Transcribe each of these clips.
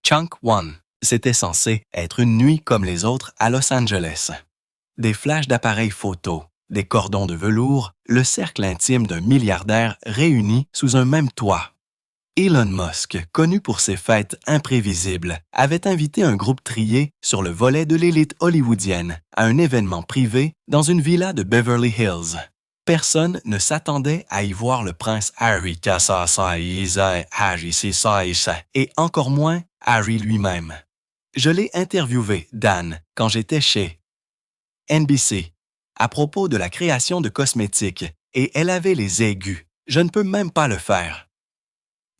Chunk One. C'était censé être une nuit comme les autres à Los Angeles. Des flashs d'appareils photo, des cordons de velours, le cercle intime d'un milliardaire réuni sous un même toit. Elon Musk, connu pour ses fêtes imprévisibles, avait invité un groupe trié sur le volet de l'élite hollywoodienne à un événement privé dans une villa de Beverly Hills. Personne ne s'attendait à y voir le prince Harry, et encore moins Harry lui-même. Je l'ai interviewé, Dan, quand j'étais chez NBC, à propos de la création de cosmétiques, et elle avait les aigus. Je ne peux même pas le faire.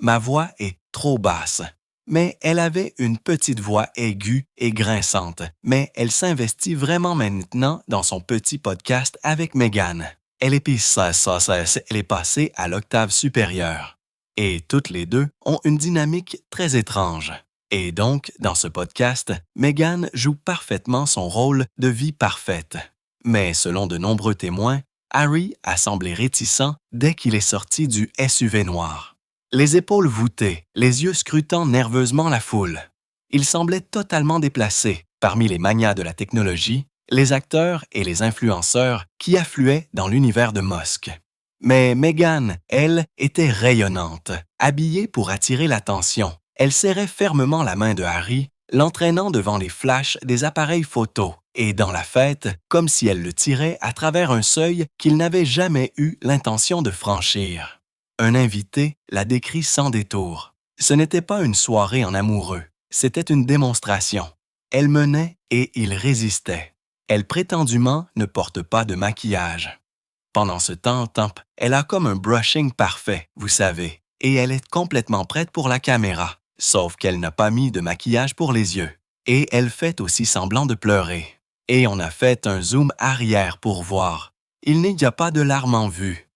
Ma voix est trop basse, mais elle avait une petite voix aiguë et grinçante, mais elle s'investit vraiment maintenant dans son petit podcast avec Meghan. Elle est passée à l'octave supérieure. Et toutes les deux ont une dynamique très étrange. Et donc, dans ce podcast, Meghan joue parfaitement son rôle de vie parfaite. Mais selon de nombreux témoins, Harry a semblé réticent dès qu'il est sorti du SUV noir. Les épaules voûtées, les yeux scrutant nerveusement la foule. Il semblait totalement déplacé parmi les magnats de la technologie, les acteurs et les influenceurs qui affluaient dans l'univers de Musk. Mais Meghan, elle, était rayonnante, habillée pour attirer l'attention. Elle serrait fermement la main de Harry, l'entraînant devant les flashs des appareils photo et dans la fête, comme si elle le tirait à travers un seuil qu'il n'avait jamais eu l'intention de franchir. Un invité la décrit sans détour. Ce n'était pas une soirée en amoureux, c'était une démonstration. Elle menait et il résistait. Elle prétendument ne porte pas de maquillage. Pendant ce temps, elle a comme un brushing parfait, vous savez, et elle est complètement prête pour la caméra, sauf qu'elle n'a pas mis de maquillage pour les yeux. Et elle fait aussi semblant de pleurer. Et on a fait un zoom arrière pour voir. Il n'y a pas de larmes en vue.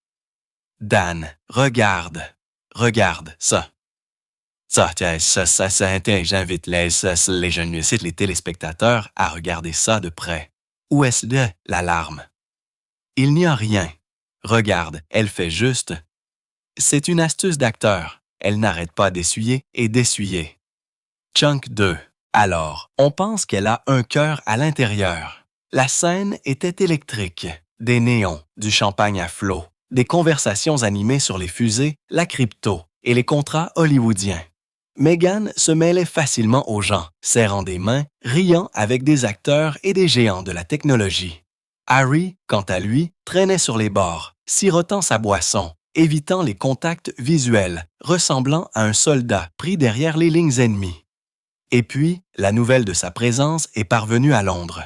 Dan, regarde ça. J'invite les jeunes, les téléspectateurs à regarder ça de près. Où est-ce la larme? Il n'y a rien. Regarde, elle fait juste. C'est une astuce d'acteur. Elle n'arrête pas d'essuyer et d'essuyer. Chunk 2. Alors, on pense qu'elle a un cœur à l'intérieur. La scène était électrique. Des néons, du champagne à flot, des conversations animées sur les fusées, la crypto et les contrats hollywoodiens. Meghan se mêlait facilement aux gens, serrant des mains, riant avec des acteurs et des géants de la technologie. Harry, quant à lui, traînait sur les bords, sirotant sa boisson, évitant les contacts visuels, ressemblant à un soldat pris derrière les lignes ennemies. Et puis, la nouvelle de sa présence est parvenue à Londres.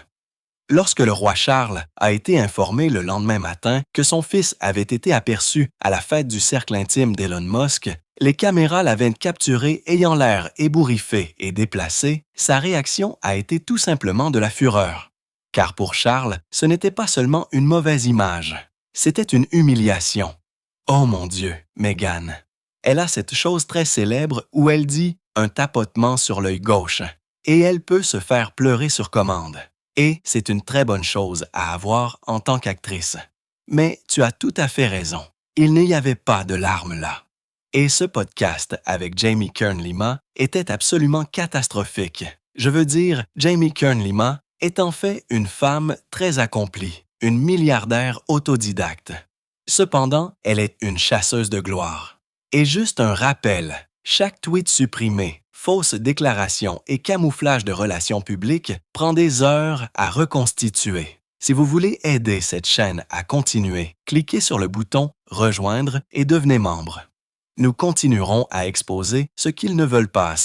Lorsque le roi Charles a été informé le lendemain matin que son fils avait été aperçu à la fête du cercle intime d'Elon Musk, les caméras l'avaient capturé ayant l'air ébouriffé et déplacé, sa réaction a été tout simplement de la fureur. Car pour Charles, ce n'était pas seulement une mauvaise image, c'était une humiliation. Oh mon Dieu, Meghan. Elle a cette chose très célèbre où elle dit « un tapotement sur l'œil gauche » et elle peut se faire pleurer sur commande. Et c'est une très bonne chose à avoir en tant qu'actrice. Mais tu as tout à fait raison, il n'y avait pas de larmes là. Et ce podcast avec Jamie Kern-Lima était absolument catastrophique. Je veux dire, Jamie Kern-Lima est en fait une femme très accomplie, une milliardaire autodidacte. Cependant, elle est une chasseuse de gloire. Et juste un rappel, chaque tweet supprimé, fausse déclaration et camouflage de relations publiques prend des heures à reconstituer. Si vous voulez aider cette chaîne à continuer, cliquez sur le bouton « Rejoindre » et devenez membre. Nous continuerons à exposer ce qu'ils ne veulent pas,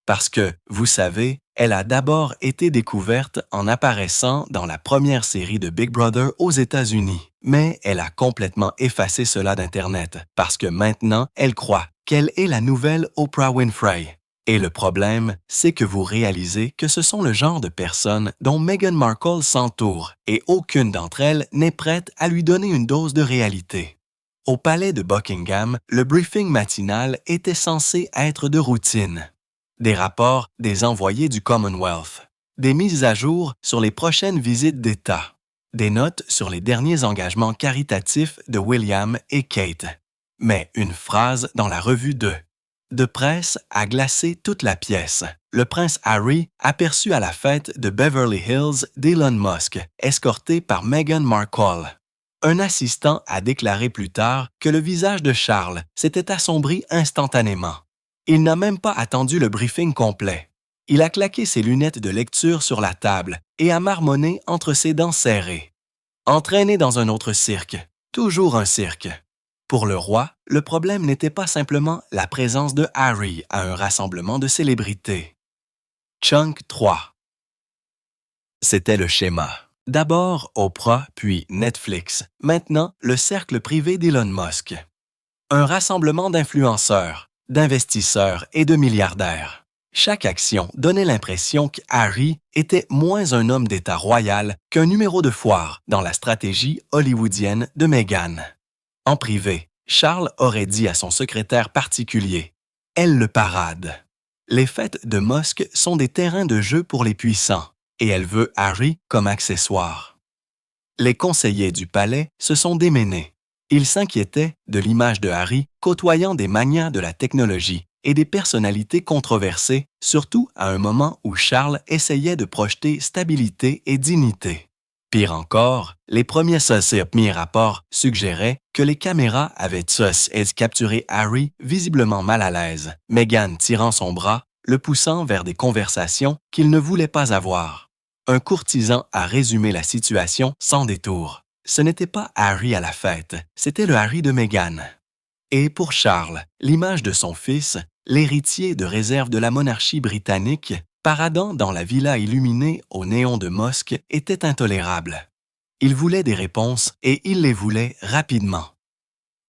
parce que, vous savez, elle a d'abord été découverte en apparaissant dans la première série de Big Brother aux États-Unis. Mais elle a complètement effacé cela d'Internet, parce que maintenant, elle croit qu'elle est la nouvelle Oprah Winfrey. Et le problème, c'est que vous réalisez que ce sont le genre de personnes dont Meghan Markle s'entoure, et aucune d'entre elles n'est prête à lui donner une dose de réalité. Au palais de Buckingham, le briefing matinal était censé être de routine. Des rapports des envoyés du Commonwealth, des mises à jour sur les prochaines visites d'État, des notes sur les derniers engagements caritatifs de William et Kate. Mais une phrase dans la revue de de presse a glacé toute la pièce. Le prince Harry aperçut à la fête de Beverly Hills d'Elon Musk, escorté par Meghan Markle. Un assistant a déclaré plus tard que le visage de Charles s'était assombri instantanément. Il n'a même pas attendu le briefing complet. Il a claqué ses lunettes de lecture sur la table et a marmonné entre ses dents serrées. Entraîné dans un autre cirque, toujours un cirque. Pour le roi, le problème n'était pas simplement la présence de Harry à un rassemblement de célébrités. Chunk 3. C'était le schéma. D'abord Oprah, puis Netflix, maintenant le cercle privé d'Elon Musk. Un rassemblement d'influenceurs, d'investisseurs et de milliardaires. Chaque action donnait l'impression qu'Harry était moins un homme d'État royal qu'un numéro de foire dans la stratégie hollywoodienne de Meghan. En privé, Charles aurait dit à son secrétaire particulier « Elle le parade ». Les fêtes de Musk sont des terrains de jeu pour les puissants, et elle veut Harry comme accessoire. Les conseillers du palais se sont déménés. Ils s'inquiétaient de l'image de Harry côtoyant des magnats de la technologie et des personnalités controversées, surtout à un moment où Charles essayait de projeter stabilité et dignité. Pire encore, les premiers sources mi-rapport suggéraient que les caméras avaient capturé Harry visiblement mal à l'aise, Meghan tirant son bras, le poussant vers des conversations qu'il ne voulait pas avoir. Un courtisan a résumé la situation sans détour. Ce n'était pas Harry à la fête, c'était le Harry de Meghan. Et pour Charles, l'image de son fils, l'héritier de réserve de la monarchie britannique, paradant dans la villa illuminée au néon de Musk, était intolérable. Il voulait des réponses et il les voulait rapidement.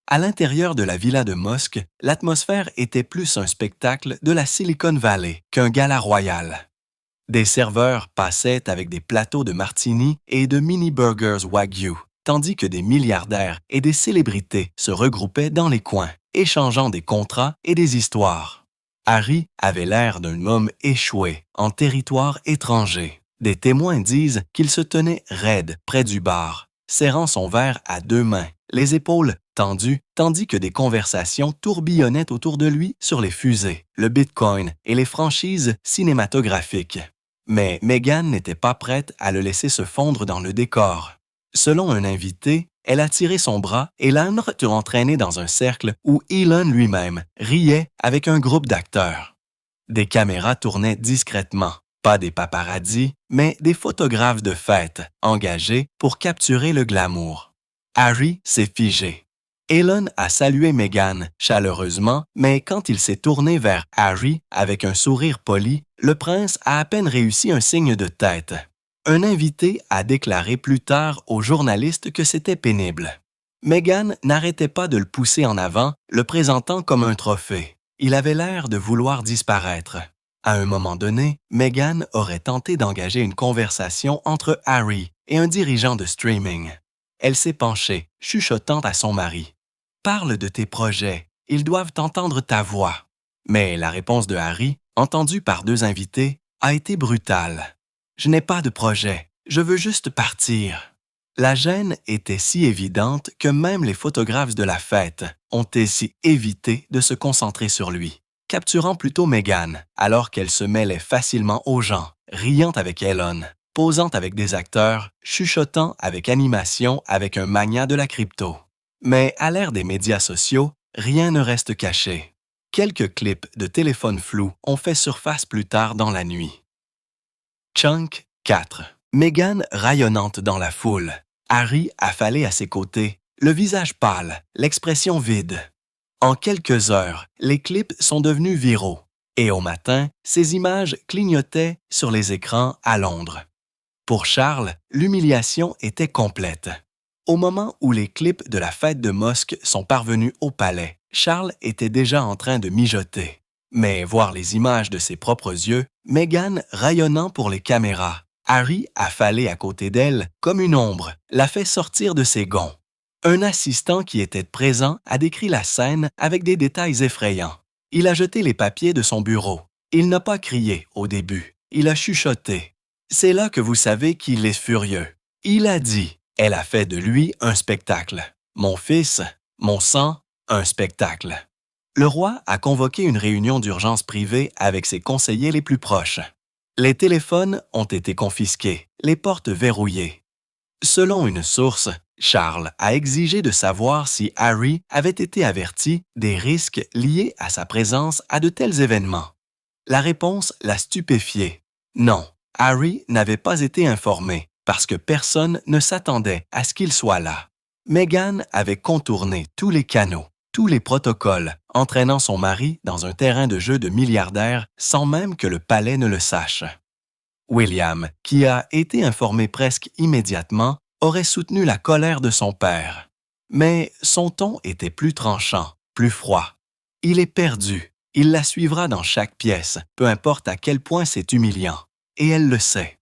À l'intérieur de la villa de Musk, l'atmosphère était plus un spectacle de la Silicon Valley qu'un gala royal. Des serveurs passaient avec des plateaux de martini et de mini-burgers Wagyu, tandis que des milliardaires et des célébrités se regroupaient dans les coins, échangeant des contrats et des histoires. Harry avait l'air d'un homme échoué en territoire étranger. Des témoins disent qu'il se tenait raide près du bar, serrant son verre à deux mains, les épaules tendues, tandis que des conversations tourbillonnaient autour de lui sur les fusées, le Bitcoin et les franchises cinématographiques. Mais Meghan n'était pas prête à le laisser se fondre dans le décor. Selon un invité, elle a tiré son bras et l'a entraîné dans un cercle où Elon lui-même riait avec un groupe d'acteurs. Des caméras tournaient discrètement, pas des paparazzis, mais des photographes de fête engagés pour capturer le glamour. Harry s'est figé. Elon a salué Meghan chaleureusement, mais quand il s'est tourné vers Harry avec un sourire poli, le prince a à peine réussi un signe de tête. Un invité a déclaré plus tard aux journalistes que c'était pénible. Meghan n'arrêtait pas de le pousser en avant, le présentant comme un trophée. Il avait l'air de vouloir disparaître. À un moment donné, Meghan aurait tenté d'engager une conversation entre Harry et un dirigeant de streaming. Elle s'est penchée, chuchotant à son mari. « Parle de tes projets, ils doivent entendre ta voix. » Mais la réponse de Harry, entendue par deux invités, a été brutale. « Je n'ai pas de projet, je veux juste partir. » La gêne était si évidente que même les photographes de la fête ont ainsi évité de se concentrer sur lui, capturant plutôt Meghan alors qu'elle se mêlait facilement aux gens, riant avec Elon, posant avec des acteurs, chuchotant avec animation avec un magnat de la crypto. Mais à l'ère des médias sociaux, rien ne reste caché. Quelques clips de téléphone flou ont fait surface plus tard dans la nuit. Chunk 4. Meghan rayonnante dans la foule. Harry affalé à ses côtés, le visage pâle, l'expression vide. En quelques heures, les clips sont devenus viraux. Et au matin, ces images clignotaient sur les écrans à Londres. Pour Charles, l'humiliation était complète. Au moment où les clips de la fête de Musk sont parvenus au palais, Charles était déjà en train de mijoter. Mais voir les images de ses propres yeux, Meghan rayonnant pour les caméras, Harry affalé à côté d'elle comme une ombre, l'a fait sortir de ses gonds. Un assistant qui était présent a décrit la scène avec des détails effrayants. Il a jeté les papiers de son bureau. Il n'a pas crié au début. Il a chuchoté. C'est là que vous savez qu'il est furieux. Il a dit, elle a fait de lui un spectacle. Mon fils, mon sang, un spectacle. Le roi a convoqué une réunion d'urgence privée avec ses conseillers les plus proches. Les téléphones ont été confisqués, les portes verrouillées. Selon une source, Charles a exigé de savoir si Harry avait été averti des risques liés à sa présence à de tels événements. La réponse l'a stupéfié. Non, Harry n'avait pas été informé parce que personne ne s'attendait à ce qu'il soit là. Meghan avait contourné tous les canaux, tous les protocoles, entraînant son mari dans un terrain de jeu de milliardaire sans même que le palais ne le sache. William, qui a été informé presque immédiatement, aurait soutenu la colère de son père. Mais son ton était plus tranchant, plus froid. Il est perdu. Il la suivra dans chaque pièce, peu importe à quel point c'est humiliant. Et elle le sait.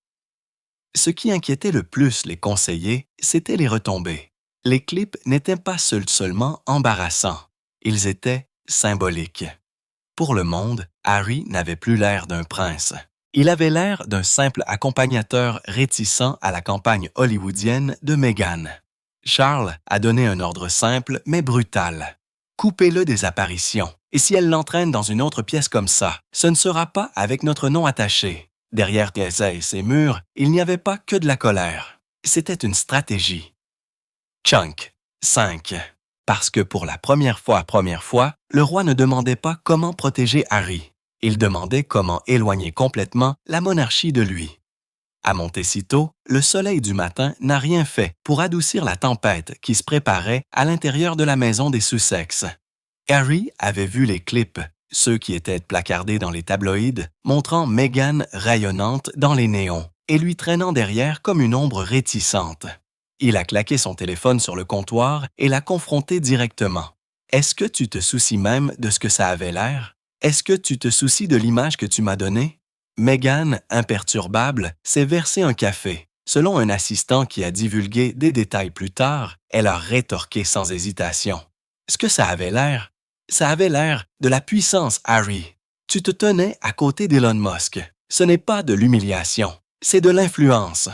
Ce qui inquiétait le plus les conseillers, c'était les retombées. Les clips n'étaient pas seulement embarrassants. Ils étaient symboliques. Pour le monde, Harry n'avait plus l'air d'un prince. Il avait l'air d'un simple accompagnateur réticent à la campagne hollywoodienne de Meghan. Charles a donné un ordre simple mais brutal. Coupez-le des apparitions, et si elle l'entraîne dans une autre pièce comme ça, ce ne sera pas avec notre nom attaché. Derrière ces murs, il n'y avait pas que de la colère. C'était une stratégie. Chunk 5. Parce que pour la première fois, le roi ne demandait pas comment protéger Harry. Il demandait comment éloigner complètement la monarchie de lui. À Montecito, le soleil du matin n'a rien fait pour adoucir la tempête qui se préparait à l'intérieur de la maison des Sussex. Harry avait vu les clips, ceux qui étaient placardés dans les tabloïds, montrant Meghan rayonnante dans les néons et lui traînant derrière comme une ombre réticente. Il a claqué son téléphone sur le comptoir et l'a confronté directement. « Est-ce que tu te soucies même de ce que ça avait l'air? Est-ce que tu te soucies de l'image que tu m'as donnée? » Meghan, imperturbable, s'est versé un café. Selon un assistant qui a divulgué des détails plus tard, elle a rétorqué sans hésitation. Ce que ça avait l'air? Ça avait l'air de la puissance, Harry. Tu te tenais à côté d'Elon Musk. Ce n'est pas de l'humiliation, c'est de l'influence.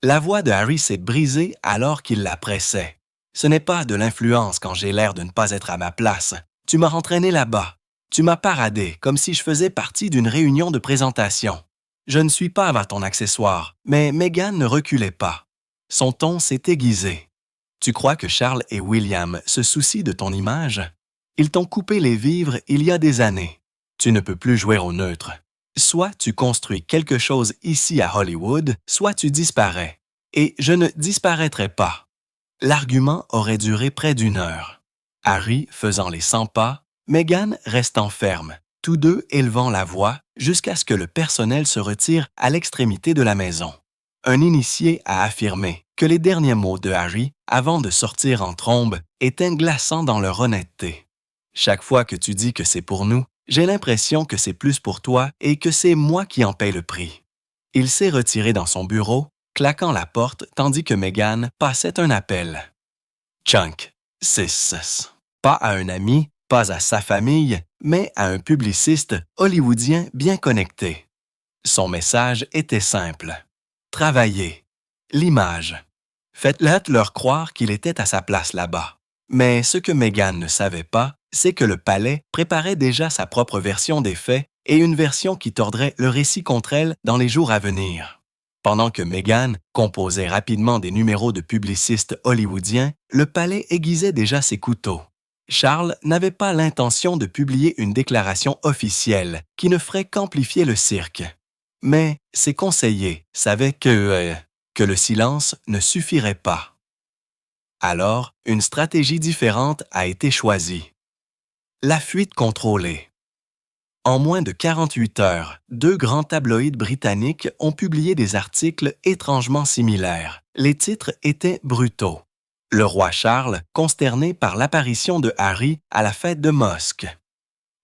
La voix de Harry s'est brisée alors qu'il la pressait. Ce n'est pas de l'influence quand j'ai l'air de ne pas être à ma place. Tu m'as entraîné là-bas. Tu m'as paradé comme si je faisais partie d'une réunion de présentation. Je ne suis pas à ton accessoire, mais Meghan ne reculait pas. Son ton s'est aiguisé. Tu crois que Charles et William se soucient de ton image? Ils t'ont coupé les vivres il y a des années. Tu ne peux plus jouer au neutre. Soit tu construis quelque chose ici à Hollywood, soit tu disparais. Et je ne disparaîtrai pas. L'argument aurait duré près d'1 heure. Harry faisant les 100 pas, Meghan restant ferme, tous deux élevant la voix jusqu'à ce que le personnel se retire à l'extrémité de la maison. Un initié a affirmé que les derniers mots de Harry, avant de sortir en trombe, étaient glaçants dans leur honnêteté. Chaque fois que tu dis que c'est pour nous, j'ai l'impression que c'est plus pour toi et que c'est moi qui en paie le prix. Il s'est retiré dans son bureau, claquant la porte tandis que Meghan passait un appel. Chunk 6. Pas à un ami, pas à sa famille, mais à un publiciste hollywoodien bien connecté. Son message était simple. Travaillez. L'image. Faites-leur croire qu'il était à sa place là-bas. Mais ce que Meghan ne savait pas, c'est que le palais préparait déjà sa propre version des faits et une version qui tordrait le récit contre elle dans les jours à venir. Pendant que Meghan composait rapidement des numéros de publicistes hollywoodiens, le palais aiguisait déjà ses couteaux. Charles n'avait pas l'intention de publier une déclaration officielle qui ne ferait qu'amplifier le cirque. Mais ses conseillers savaient que le silence ne suffirait pas. Alors, une stratégie différente a été choisie. La fuite contrôlée. En moins de 48 heures, 2 grands tabloïds britanniques ont publié des articles étrangement similaires. Les titres étaient brutaux. Le roi Charles, consterné par l'apparition de Harry à la fête de Musk.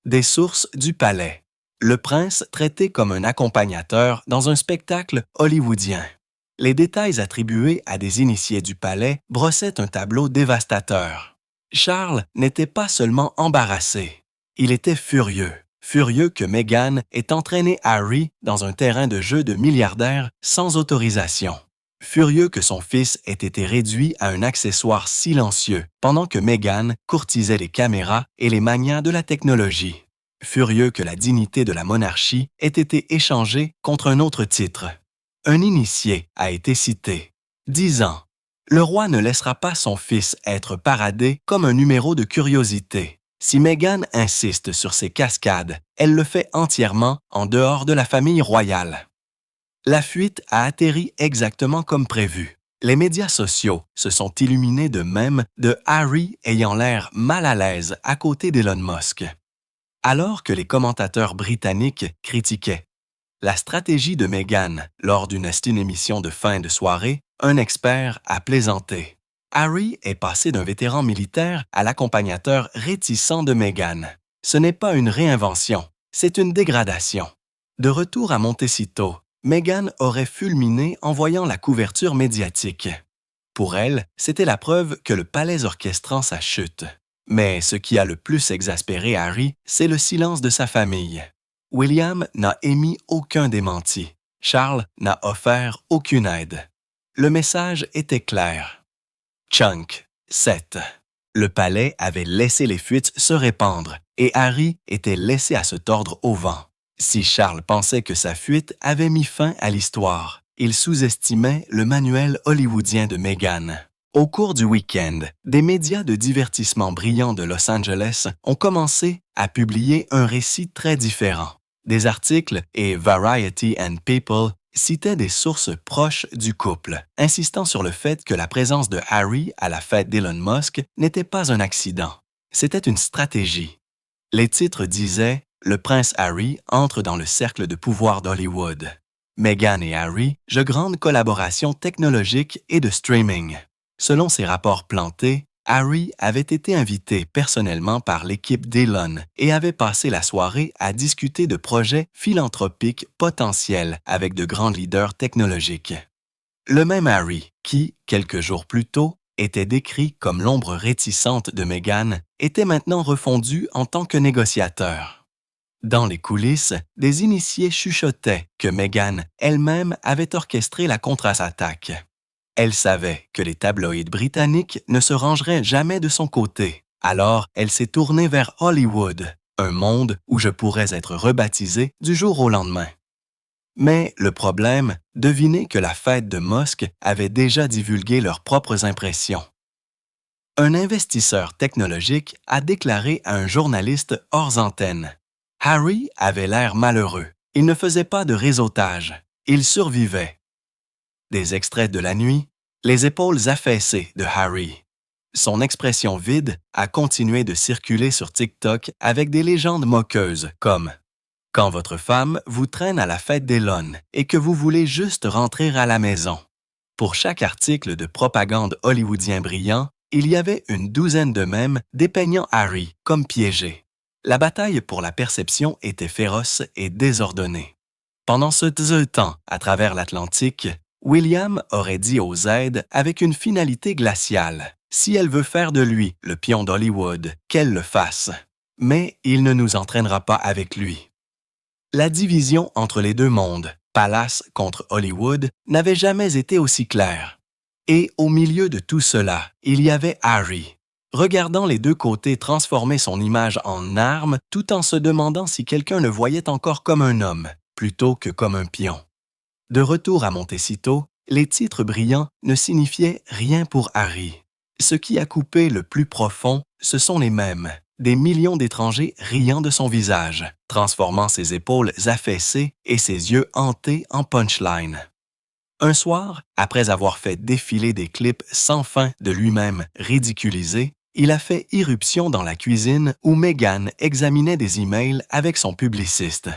Des sources du palais. Le prince traité comme un accompagnateur dans un spectacle hollywoodien. Les détails attribués à des initiés du palais brossaient un tableau dévastateur. Charles n'était pas seulement embarrassé, il était furieux que Meghan ait entraîné Harry dans un terrain de jeu de milliardaires sans autorisation. furieux que son fils ait été réduit à un accessoire silencieux pendant que Meghan courtisait les caméras et les magnats de la technologie. Furieux que la dignité de la monarchie ait été échangée contre un autre titre. Un initié a été cité, disant « Le roi ne laissera pas son fils être paradé comme un numéro de curiosité. Si Meghan insiste sur ses cascades, elle le fait entièrement en dehors de la famille royale. » La fuite a atterri exactement comme prévu. Les médias sociaux se sont illuminés de mèmes de Harry ayant l'air mal à l'aise à côté d'Elon Musk. Alors que les commentateurs britanniques critiquaient la stratégie de Meghan lors d'une émission de fin de soirée, un expert a plaisanté. Harry est passé d'un vétéran militaire à l'accompagnateur réticent de Meghan. Ce n'est pas une réinvention, c'est une dégradation. De retour à Montecito, Meghan aurait fulminé en voyant la couverture médiatique. Pour elle, c'était la preuve que le palais orchestrant sa chute. Mais ce qui a le plus exaspéré Harry, c'est le silence de sa famille. William n'a émis aucun démenti. Charles n'a offert aucune aide. Le message était clair. Chunk, 7. Le palais avait laissé les fuites se répandre et Harry était laissé à se tordre au vent. Si Charles pensait que sa fuite avait mis fin à l'histoire, il sous-estimait le manuel hollywoodien de Meghan. Au cours du week-end, des médias de divertissement brillants de Los Angeles ont commencé à publier un récit très différent. Des articles et Variety and People citaient des sources proches du couple, insistant sur le fait que la présence de Harry à la fête d'Elon Musk n'était pas un accident. C'était une stratégie. Les titres disaient « Le prince Harry entre dans le cercle de pouvoir d'Hollywood ». Meghan et Harry, de grandes collaborations technologiques et de streaming. Selon ces rapports plantés, Harry avait été invité personnellement par l'équipe d'Elon et avait passé la soirée à discuter de projets philanthropiques potentiels avec de grands leaders technologiques. Le même Harry, qui, quelques jours plus tôt, était décrit comme l'ombre réticente de Meghan, était maintenant refondu en tant que négociateur. Dans les coulisses, des initiés chuchotaient que Meghan elle-même avait orchestré la contre-attaque. Elle savait que les tabloïds britanniques ne se rangeraient jamais de son côté. Alors, elle s'est tournée vers Hollywood, un monde où je pourrais être rebaptisé du jour au lendemain. Mais le problème, devinez que la fête de Musk avait déjà divulgué leurs propres impressions. Un investisseur technologique a déclaré à un journaliste hors antenne « Harry avait l'air malheureux. Il ne faisait pas de réseautage. Il survivait. » Des extraits de la nuit, les épaules affaissées de Harry. Son expression vide a continué de circuler sur TikTok avec des légendes moqueuses comme « Quand votre femme vous traîne à la fête d'Elon et que vous voulez juste rentrer à la maison ». Pour chaque article de propagande hollywoodien brillant, il y avait une douzaine de mèmes dépeignant Harry comme piégé. La bataille pour la perception était féroce et désordonnée. Pendant ce temps, à travers l'Atlantique, William aurait dit aux aides avec une finalité glaciale. Si elle veut faire de lui le pion d'Hollywood, qu'elle le fasse. Mais il ne nous entraînera pas avec lui. La division entre les deux mondes, Palace contre Hollywood, n'avait jamais été aussi claire. Et au milieu de tout cela, il y avait Harry, regardant les deux côtés transformer son image en arme tout en se demandant si quelqu'un le voyait encore comme un homme, plutôt que comme un pion. De retour à Montecito, les titres brillants ne signifiaient rien pour Harry. Ce qui a coupé le plus profond, ce sont les mêmes, des millions d'étrangers riant de son visage, transformant ses épaules affaissées et ses yeux hantés en punchline. Un soir, après avoir fait défiler des clips sans fin de lui-même ridiculisé, il a fait irruption dans la cuisine où Meghan examinait des emails avec son publiciste.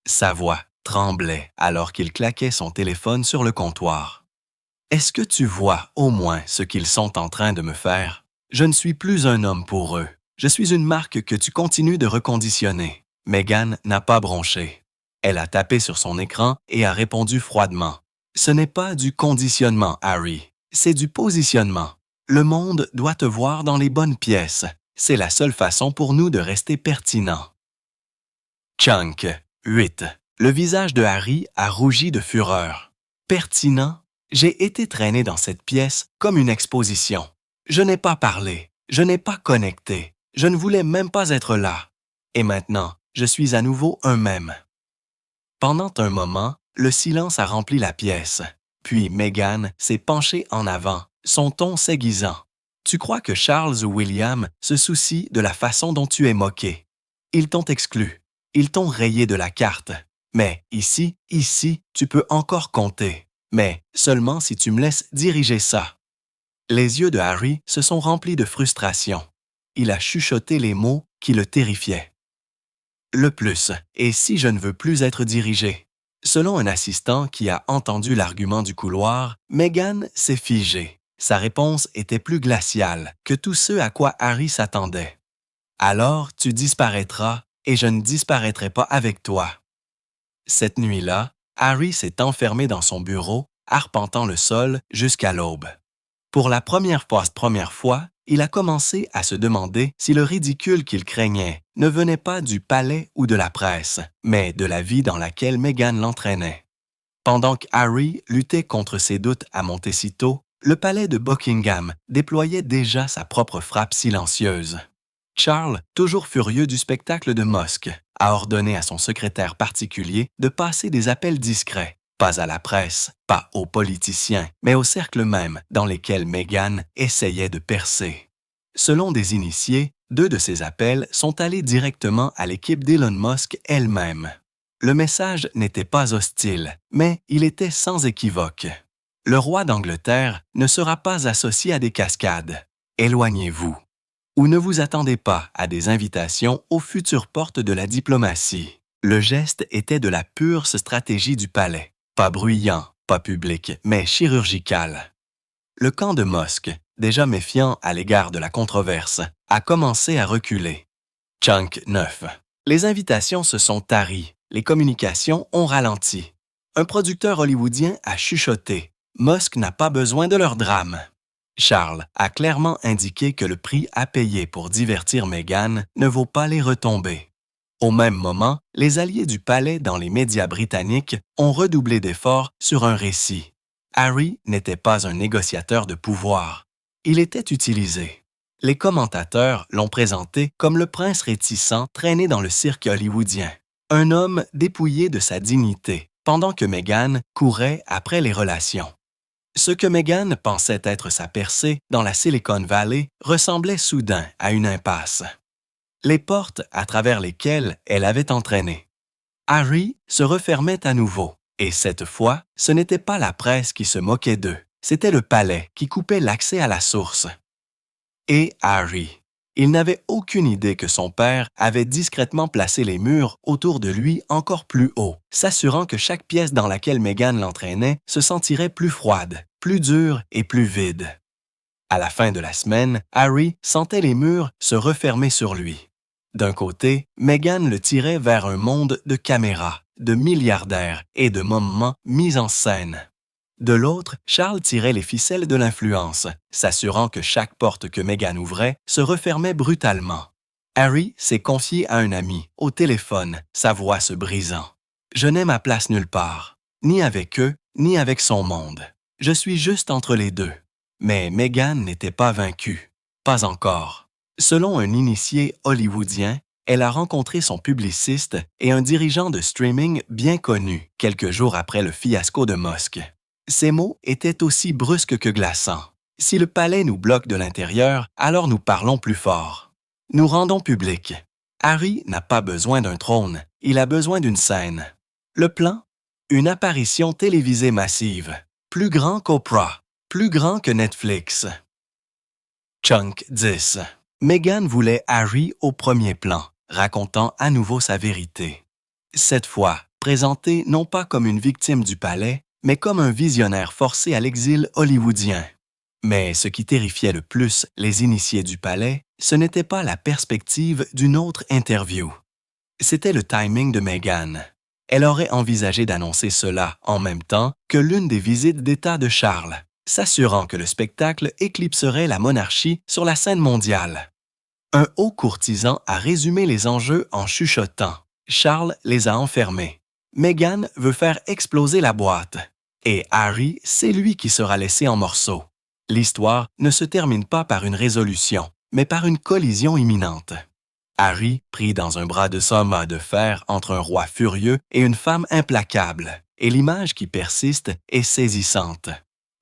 Sa voix tremblait alors qu'il claquait son téléphone sur le comptoir. « Est-ce que tu vois au moins ce qu'ils sont en train de me faire? Je ne suis plus un homme pour eux. Je suis une marque que tu continues de reconditionner. » Meghan n'a pas bronché. Elle a tapé sur son écran et a répondu froidement. « Ce n'est pas du conditionnement, Harry. C'est du positionnement. Le monde doit te voir dans les bonnes pièces. C'est la seule façon pour nous de rester pertinents. » Chunk, 8. Le visage de Harry a rougi de fureur. Pertinent, J'ai été traîné dans cette pièce comme une exposition. Je n'ai pas parlé, je n'ai pas connecté, je ne voulais même pas être là. Et maintenant, je suis à nouveau un même. Pendant un moment, le silence a rempli la pièce. Puis Meghan s'est penchée en avant, son ton s'aiguisant. Tu crois que Charles ou William se soucient de la façon dont tu es moqué. Ils t'ont exclu, ils t'ont rayé de la carte. Mais ici, tu peux encore compter. Mais seulement si tu me laisses diriger ça. Les yeux de Harry se sont remplis de frustration. Il a chuchoté les mots qui le terrifiaient. Le plus, et si je ne veux plus être dirigé? Selon un assistant qui a entendu l'argument du couloir, Meghan s'est figée. Sa réponse était plus glaciale que tout ce à quoi Harry s'attendait. Alors tu disparaîtras et je ne disparaîtrai pas avec toi. Cette nuit-là, Harry s'est enfermé dans son bureau, arpentant le sol jusqu'à l'aube. Pour la première fois, il a commencé à se demander si le ridicule qu'il craignait ne venait pas du palais ou de la presse, mais de la vie dans laquelle Meghan l'entraînait. Pendant que Harry luttait contre ses doutes à Montecito, le palais de Buckingham déployait déjà sa propre frappe silencieuse. Charles, toujours furieux du spectacle de Musk, a ordonné à son secrétaire particulier de passer des appels discrets, pas à la presse, pas aux politiciens, mais au cercle même dans lesquels Meghan essayait de percer. Selon des initiés, 2 de ces appels sont allés directement à l'équipe d'Elon Musk elle-même. Le message n'était pas hostile, mais il était sans équivoque. Le roi d'Angleterre ne sera pas associé à des cascades. Éloignez-vous. Ou ne vous attendez pas à des invitations aux futures portes de la diplomatie. Le geste était de la pure stratégie du palais. Pas bruyant, pas public, mais chirurgical. Le camp de Musk, déjà méfiant à l'égard de la controverse, a commencé à reculer. Chunk 9. Les invitations se sont taries, les communications ont ralenti. Un producteur hollywoodien a chuchoté « Musk n'a pas besoin de leur drame ». Charles a clairement indiqué que le prix à payer pour divertir Meghan ne vaut pas les retombées. Au même moment, les alliés du palais dans les médias britanniques ont redoublé d'efforts sur un récit. Harry n'était pas un négociateur de pouvoir. Il était utilisé. Les commentateurs l'ont présenté comme le prince réticent traîné dans le cirque hollywoodien, un homme dépouillé de sa dignité, pendant que Meghan courait après les relations. Ce que Meghan pensait être sa percée dans la Silicon Valley ressemblait soudain à une impasse. Les portes à travers lesquelles elle avait entraîné. Harry se refermait à nouveau, et cette fois, ce n'était pas la presse qui se moquait d'eux, c'était le palais qui coupait l'accès à la source. Et Harry. Il n'avait aucune idée que son père avait discrètement placé les murs autour de lui encore plus haut, s'assurant que chaque pièce dans laquelle Meghan l'entraînait se sentirait plus froide, plus dure et plus vide. À la fin de la semaine, Harry sentait les murs se refermer sur lui. D'un côté, Meghan le tirait vers un monde de caméras, de milliardaires et de moments mis en scène. De l'autre, Charles tirait les ficelles de l'influence, s'assurant que chaque porte que Meghan ouvrait se refermait brutalement. Harry s'est confié à un ami, au téléphone, sa voix se brisant. « Je n'ai ma place nulle part, ni avec eux, ni avec son monde. Je suis juste entre les deux. » Mais Meghan n'était pas vaincue. Pas encore. Selon un initié hollywoodien, elle a rencontré son publiciste et un dirigeant de streaming bien connu quelques jours après le fiasco de Musk. Ces mots étaient aussi brusques que glaçants. Si le palais nous bloque de l'intérieur, alors nous parlons plus fort. Nous rendons public. Harry n'a pas besoin d'un trône, il a besoin d'une scène. Le plan? Une apparition télévisée massive, plus grand qu'Oprah, plus grand que Netflix. Chunk 10. Meghan voulait Harry au premier plan, racontant à nouveau sa vérité. Cette fois, présenté non pas comme une victime du palais, mais comme un visionnaire forcé à l'exil hollywoodien. Mais ce qui terrifiait le plus les initiés du palais, ce n'était pas la perspective d'une autre interview. C'était le timing de Meghan. Elle aurait envisagé d'annoncer cela en même temps que l'une des visites d'État de Charles, s'assurant que le spectacle éclipserait la monarchie sur la scène mondiale. Un haut courtisan a résumé les enjeux en chuchotant. Charles les a enfermés. Meghan veut faire exploser la boîte. Et Harry, c'est lui qui sera laissé en morceaux. L'histoire ne se termine pas par une résolution, mais par une collision imminente. Harry, pris dans un bras de somme de fer entre un roi furieux et une femme implacable, et l'image qui persiste est saisissante.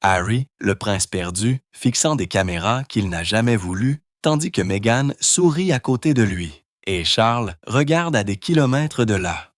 Harry, le prince perdu, fixant des caméras qu'il n'a jamais voulu, tandis que Meghan sourit à côté de lui, et Charles regarde à des kilomètres de là.